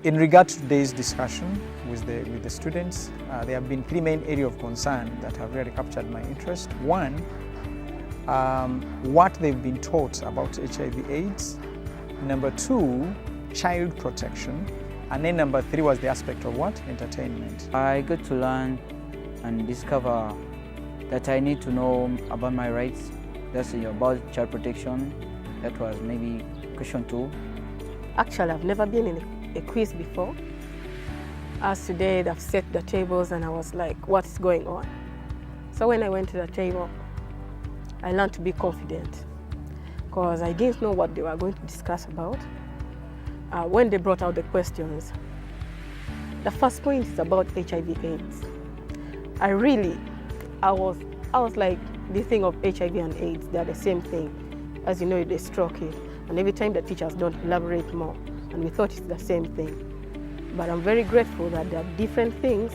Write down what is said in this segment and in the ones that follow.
In regard to today's discussion with the students, there have been three main areas of concern that have really captured my interest. One, what they've been taught about HIV/AIDS. Number two, child protection. And then number three was the aspect of what? Entertainment. I got to learn and discover that I need to know about my rights. That's about child protection. That was maybe question 2. Actually, I've never been in a quiz before. As today, they've set the tables and I was like, what's going on? So when I went to the table, I learned to be confident because I didn't know what they were going to discuss about. When they brought out the questions, the first point is about HIV/AIDS. I was like, this thing of HIV and AIDS, they're the same thing. As you know, they stroke it. And every time the teachers don't elaborate more, and we thought it's the same thing. But I'm very grateful that there are different things,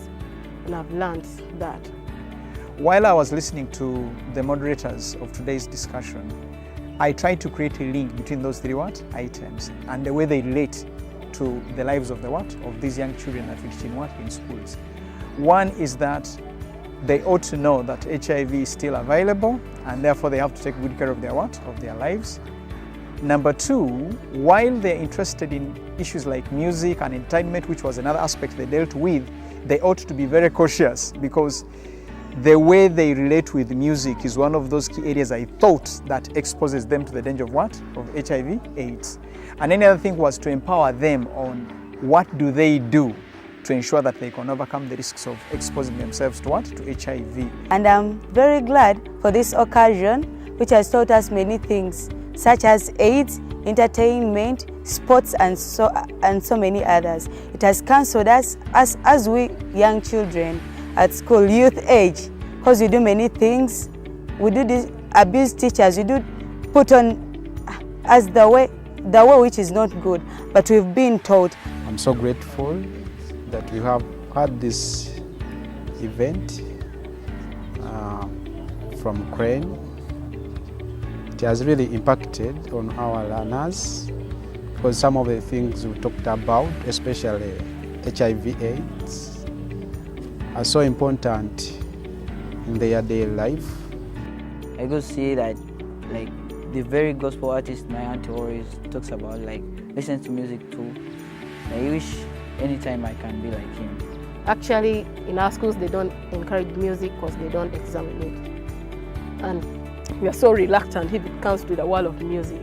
and I've learned that. While I was listening to the moderators of today's discussion, I tried to create a link between those three items and the way they relate to the lives of of these young children that we teach in schools. One is that they ought to know that HIV is still available, and therefore they have to take good care of their lives. Number two, while they're interested in issues like music and entertainment, which was another aspect they dealt with, they ought to be very cautious because the way they relate with music is one of those key areas I thought that exposes them to the danger of Of HIV/AIDS. And any other thing was to empower them on what do they do to ensure that they can overcome the risks of exposing themselves to To HIV. And I'm very glad for this occasion, which has taught us many things, such as AIDS, entertainment, sports, and so many others. It has counseled us as we young children at school, youth age, because we do many things. We do abuse teachers, we do put on as the way which is not good, but we've been taught. I'm so grateful that we have had this event from Crane. It has really impacted on our learners because some of the things we talked about, especially HIV/AIDS, are so important in their daily life. I could see that, like, the very gospel artist my auntie always talks about, like, listen to music too. I wish anytime I can be like him. Actually, in our schools, they don't encourage music because they don't examine it. And we are so reluctant if it comes to the world of music.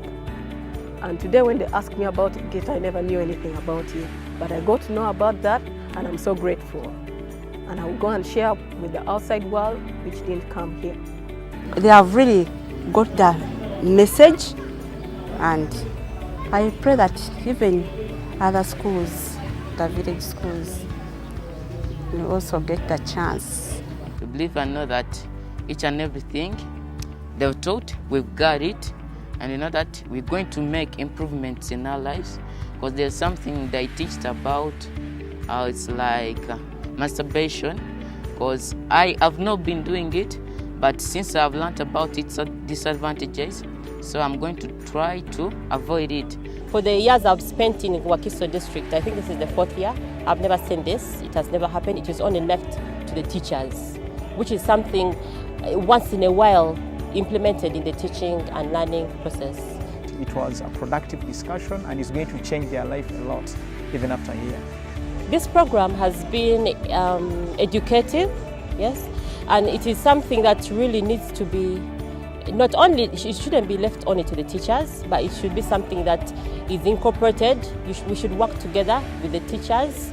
And today when they asked me about it, I never knew anything about it. But I got to know about that, and I'm so grateful. And I will go and share with the outside world, which didn't come here. They have really got the message, and I pray that even other schools, the village schools, will also get the chance. We believe and know that each and everything they've taught, we've got it, and we know that we're going to make improvements in our lives because there's something they teach about how it's like masturbation, because I have not been doing it, but since I've learned about its disadvantages, so I'm going to try to avoid it. For the years I've spent in Wakiso district, I think this is the 4th year, I've never seen this. It has never happened. It is only left to the teachers, which is something once in a while implemented in the teaching and learning process. It was a productive discussion and it's going to change their life a lot, even after a year. This program has been educative, yes, and it is something that really needs to be, not only, it shouldn't be left only to the teachers, but it should be something that is incorporated. We should work together with the teachers.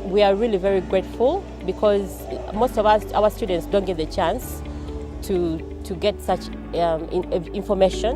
We are really very grateful because most of our students don't get the chance to get such information.